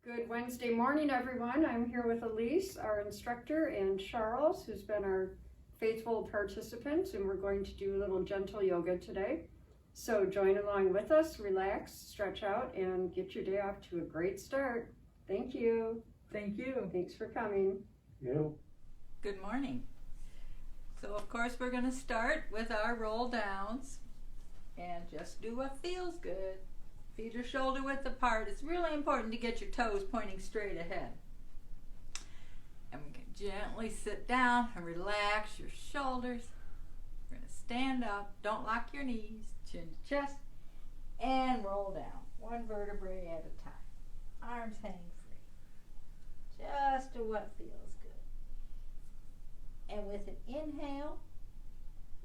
Good Wednesday morning, everyone. I'm here with Alyse, our instructor, and Charles, who's been our faithful participant, and we're going to do a little gentle yoga today. So join along with us, relax, stretch out, and get your day off to a great start. Thank you. Thank you. Thanks for coming. You. Good morning. So of course we're going to start with our roll downs and just do what feels good. Feet are shoulder width apart. It's really important to get your toes pointing straight ahead. And we can gently sit down and relax your shoulders. We're going to stand up. Don't lock your knees. Chin to chest. And roll down. One vertebrae at a time. Arms hang free. Just do what feels good. And with an inhale,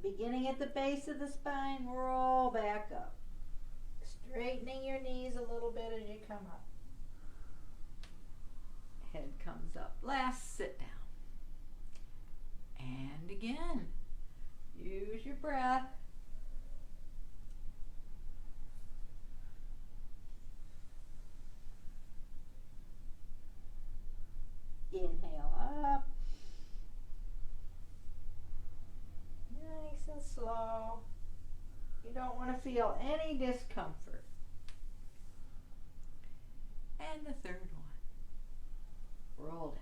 beginning at the base of the spine, roll back up. Straightening your knees a little bit as you come up. Head comes up. Last, sit down. And again, use your breath. Inhale up. Nice and slow. You don't want to feel any discomfort. And the third one. Roll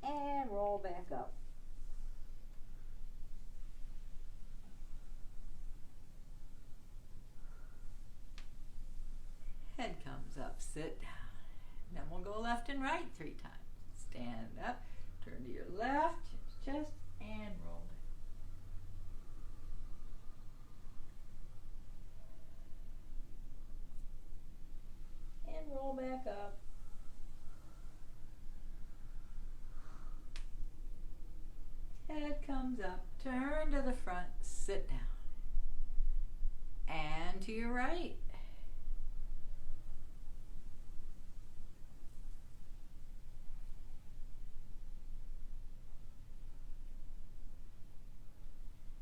down. And roll back up. Head comes up, sit down. Then we'll go left and right 3 times. Stand up, turn to your left, chest, and roll down. And roll back up. Head comes up, turn to the front, sit down. And to your right.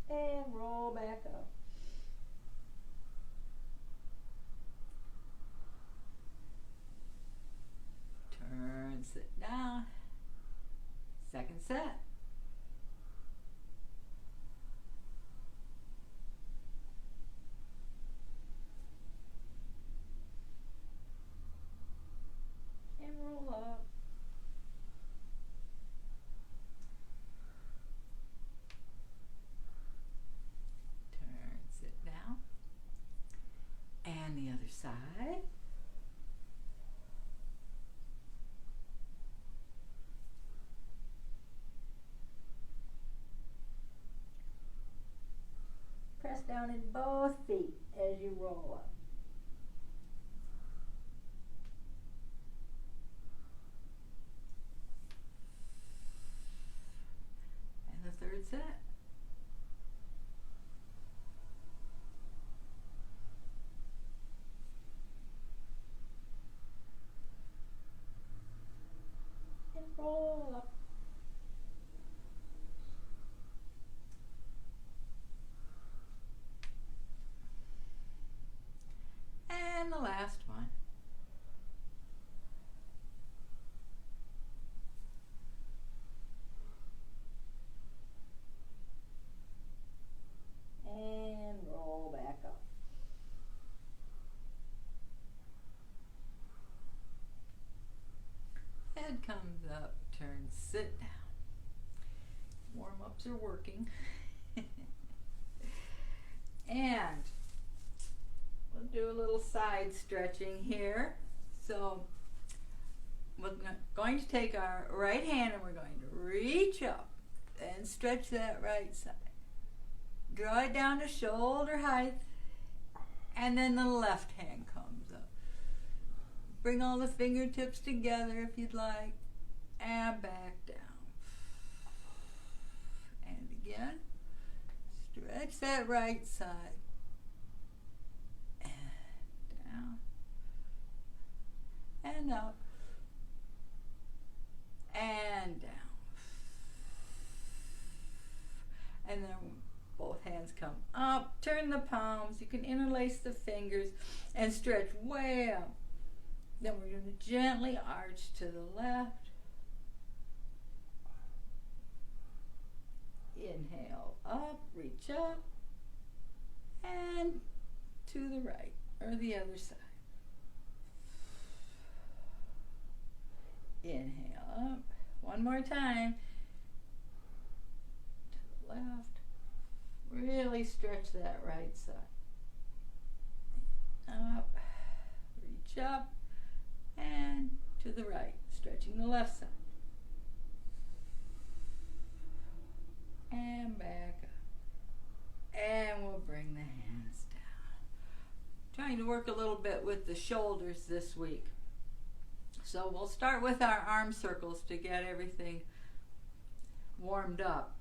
And roll back up. Turn, sit down. Second set. And roll up. And the other side. Press down in both feet as you roll up. And the third set. Roll up. And the last one. And roll back up. Head comes up, turn, sit down. Warm-ups are working. And we'll do a little side stretching here. So we're going to take our right hand and we're going to reach up and stretch that right side. Draw it down to shoulder height, and then the left hand comes up. Bring all the fingertips together if you'd like, and back down. And again, stretch that right side. And down. And up. And down. And then both hands come up, turn the palms, you can interlace the fingers and stretch way up. Then we're going to gently arch to the left. Inhale up, reach up, and to the right or the other side. Inhale up, one more time, to the left. Really stretch that right side. Up, reach up, and to the right, stretching the left side. And back up. And we'll bring the hands down. Trying to work a little bit with the shoulders this week. So we'll start with our arm circles to get everything warmed up.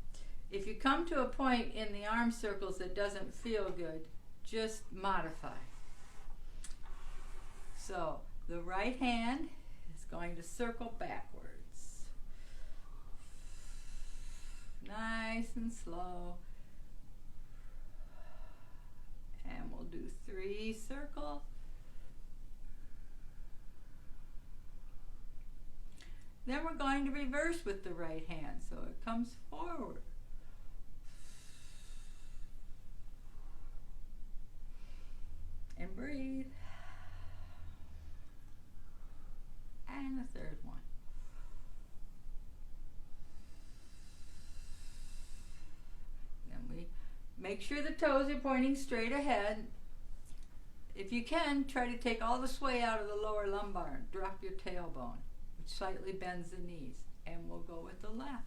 If you come to a point in the arm circles that doesn't feel good, just modify. So the right hand is going to circle backwards. Nice and slow. And we'll do 3 circles. Then we're going to reverse with the right hand, so it comes forward. And breathe. And the third one. Then we make sure the toes are pointing straight ahead. If you can, try to take all the sway out of the lower lumbar. Drop your tailbone, which slightly bends the knees. And we'll go with the left.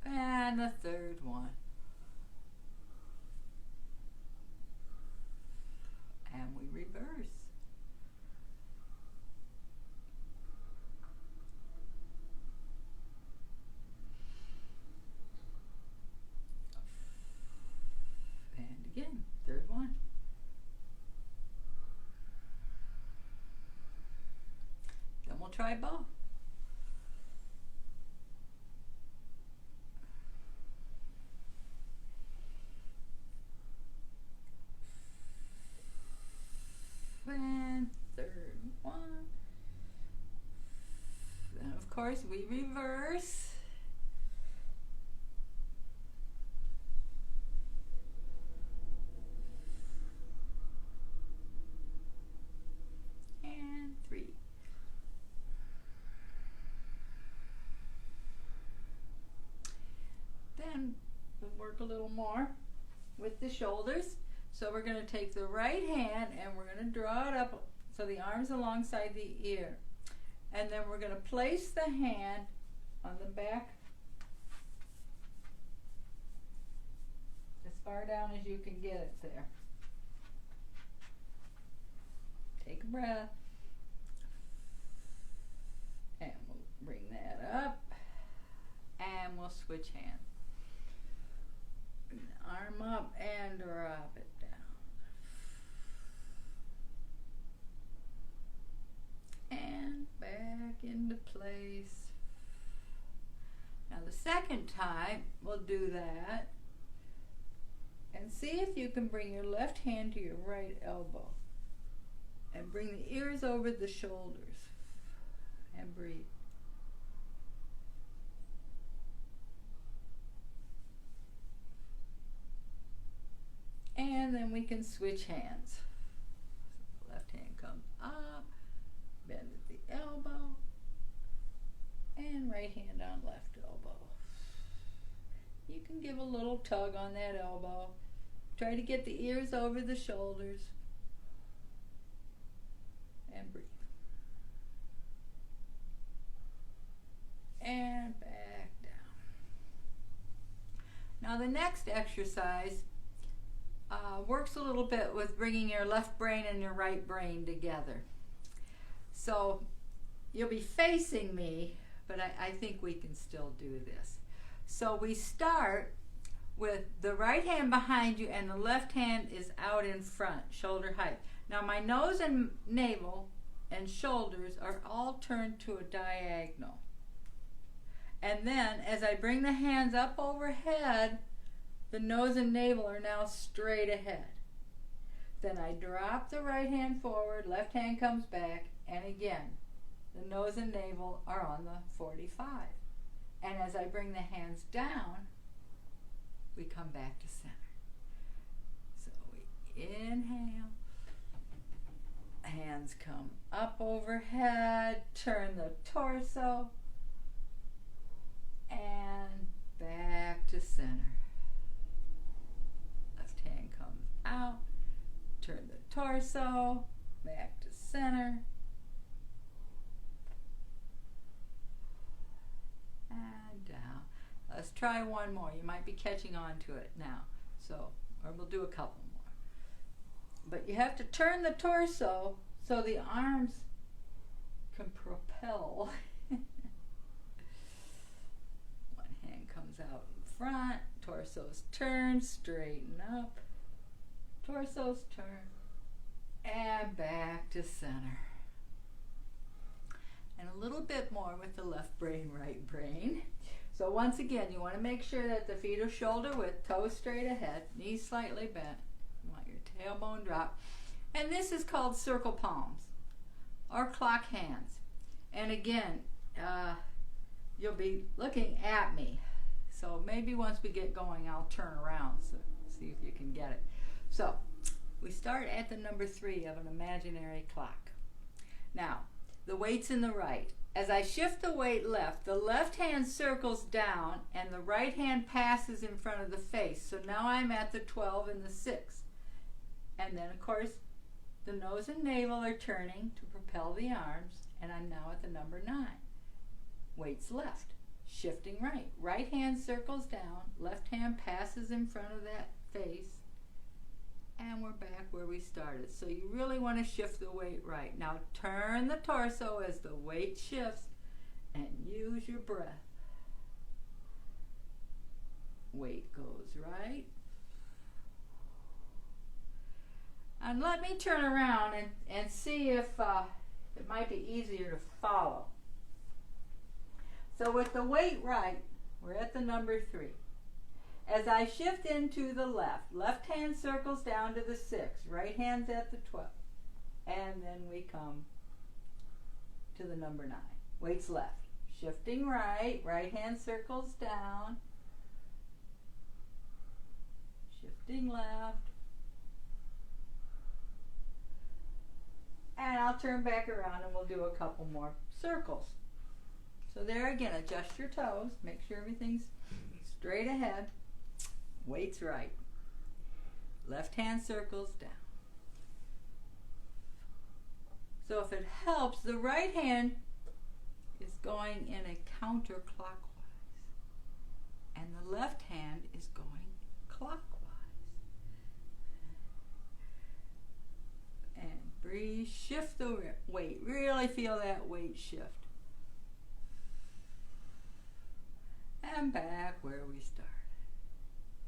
And the third one. And we reverse. And again, third one. Then we'll try both. And third one. Then of course we reverse. And 3. Then we'll work a little more with the shoulders. So we're going to take the right hand and we're going to draw it up so the arm's alongside the ear. And then we're going to place the hand on the back as far down as you can get it there. Take a breath. And we'll bring that up. And we'll switch hands. Arm up and drop it down. And back into place. Now the second time we'll do that and see if you can bring your left hand to your right elbow and bring the ears over the shoulders and breathe. And then we can switch hands. So left hand comes up, bend at the elbow, and right hand on left elbow. You can give a little tug on that elbow. Try to get the ears over the shoulders. And breathe. And back down. Now the next exercise works a little bit with bringing your left brain and your right brain together. So you'll be facing me, but I think we can still do this. So we start with the right hand behind you and the left hand is out in front, shoulder height. Now my nose and navel and shoulders are all turned to a diagonal. And then as I bring the hands up overhead, the nose and navel are now straight ahead. Then I drop the right hand forward, left hand comes back, and again, the nose and navel are on the 45. And as I bring the hands down, we come back to center. So we inhale, hands come up overhead, turn the torso, and back to center. Left hand comes out, turn the torso, back to center, and down. Let's try one more. You might be catching on to it now. So, or we'll do a couple more. But you have to turn the torso so the arms can propel. One hand comes out in front, torso's turned, straighten up, torso's turned, and back to center. And a little bit more with the left brain, right brain. So once again, you want to make sure that the feet are shoulder width, toes straight ahead, knees slightly bent. You want your tailbone drop. And this is called circle palms or clock hands. And again, you'll be looking at me. So maybe once we get going, I'll turn around so see if you can get it. So we start at the number 3 of an imaginary clock. Now, the weight's in the right. As I shift the weight left, the left hand circles down and the right hand passes in front of the face. So now I'm at the 12 and the 6. And then, of course, the nose and navel are turning to propel the arms, and I'm now at the number 9. Weight's left, shifting right. Right hand circles down, left hand passes in front of that face, and we're back where we started. So you really want to shift the weight right. Now turn the torso as the weight shifts and use your breath. Weight goes right. And let me turn around and see if it might be easier to follow. So with the weight right, we're at the number 3. As I shift into the left, left hand circles down to the 6, right hand's at the 12, and then we come to the number 9. Weight's left, shifting right, right hand circles down, shifting left, and I'll turn back around and we'll do a couple more circles. So there again, adjust your toes, make sure everything's straight ahead. Weight's right. Left hand circles down. So if it helps, the right hand is going in a counterclockwise, and the left hand is going clockwise. And breathe, shift the weight. Really feel that weight shift. And back where we started.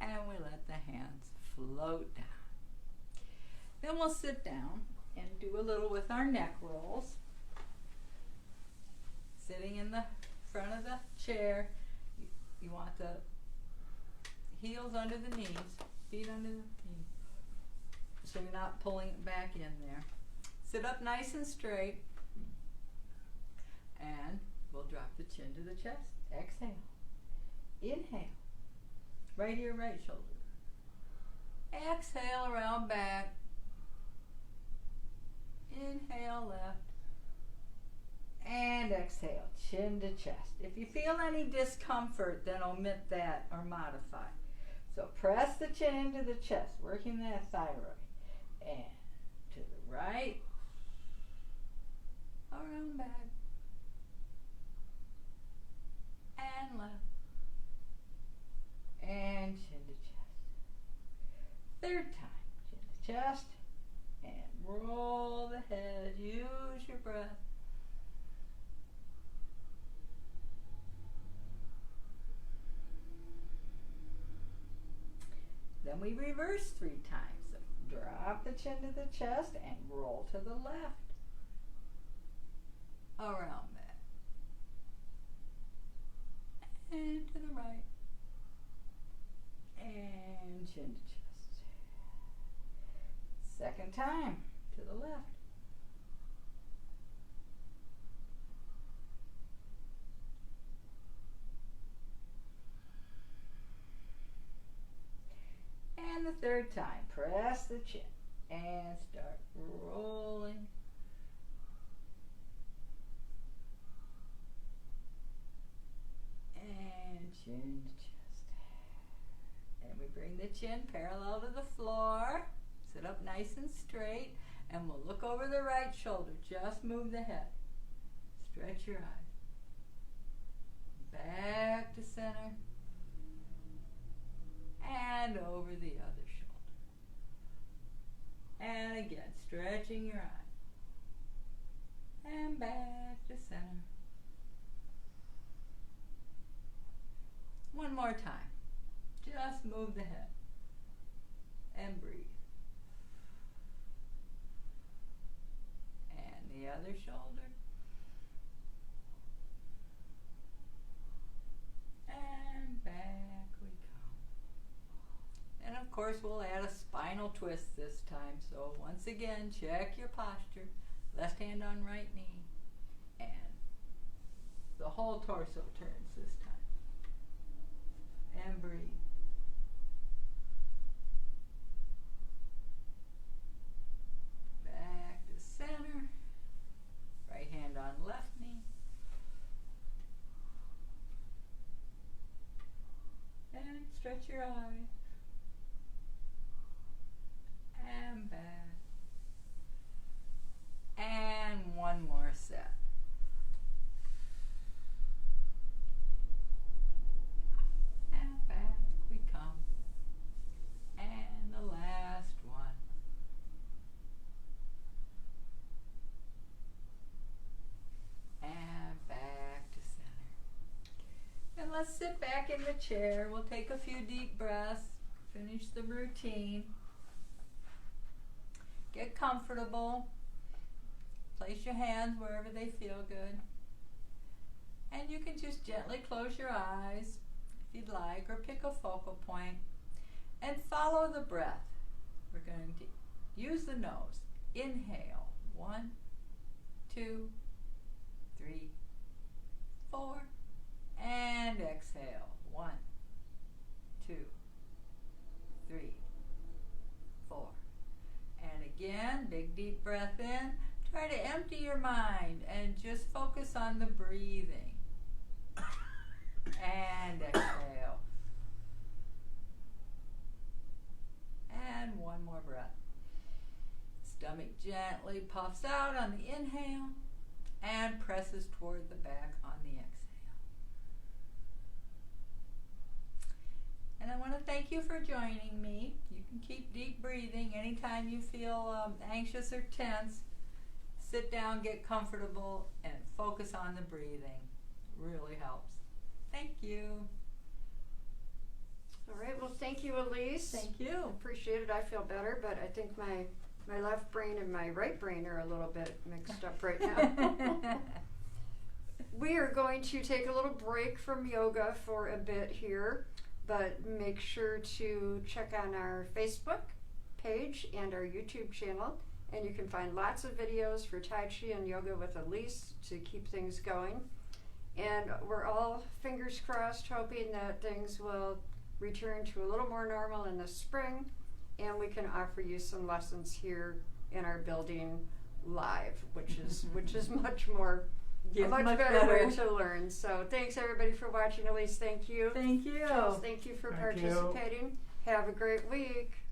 And we let the hands float down. Then we'll sit down and do a little with our neck rolls. Sitting in the front of the chair, you want the heels under the knees, feet under the knees, so you're not pulling it back in there. Sit up nice and straight, and we'll drop the chin to the chest. Exhale. Inhale. Right ear, right shoulder. Exhale, around back. Inhale, left. And exhale, chin to chest. If you feel any discomfort, then omit that or modify. So press the chin into the chest, working that thyroid. And to the right. Around back. And left. And chin to chest. Third time, chin to chest, and roll the head, use your breath. Then we reverse 3 times. So Drop the chin to the chest and roll to the left. Around that. And to the right. And chin to chest. Second time, to the left. And the third time, press the chin and start rolling. And chin to chest. And we bring the chin parallel to the floor. Sit up nice and straight. And we'll look over the right shoulder. Just move the head. Stretch your eyes. Back to center. And over the other shoulder. And again, stretching your eye. And back to center. One more time. Just move the head. And breathe. And the other shoulder. And back we come. And of course we'll add a spinal twist this time. So once again, check your posture. Left hand on right knee. And the whole torso turns this time. And breathe. Back to center. Right hand on left knee. And stretch your eyes. And back. And one more set. And back we come. And the last one. And back to center. And let's sit back in the chair. We'll take a few deep breaths. Finish the routine. Get comfortable. Place your hands wherever they feel good. And you can just gently close your eyes if you'd like, or pick a focal point. And follow the breath. We're going to use the nose. Inhale. 1, 2, 3, 4. And exhale. 1, 2, 3, 4. And again, big deep breath in. Try to empty your mind and just focus on the breathing. And exhale. And one more breath. Stomach gently puffs out on the inhale and presses toward the back on the exhale. And I want to thank you for joining me. You can keep deep breathing anytime you feel anxious or tense. Sit down, get comfortable, and focus on the breathing. Really helps. Thank you. All right, well, thank you, Alyse. Thank you. Appreciate it. I feel better, but I think my left brain and my right brain are a little bit mixed up right now. We are going to take a little break from yoga for a bit here, but make sure to check on our Facebook page and our YouTube channel, and you can find lots of videos for Tai Chi and yoga with Alyse to keep things going. And we're all fingers crossed, hoping that things will return to a little more normal in the spring, and we can offer you some lessons here in our building live, which is much more a much better way to learn. So thanks everybody for watching. Alyse, thank you. Thank you. Charles, thank you for participating. Have a great week.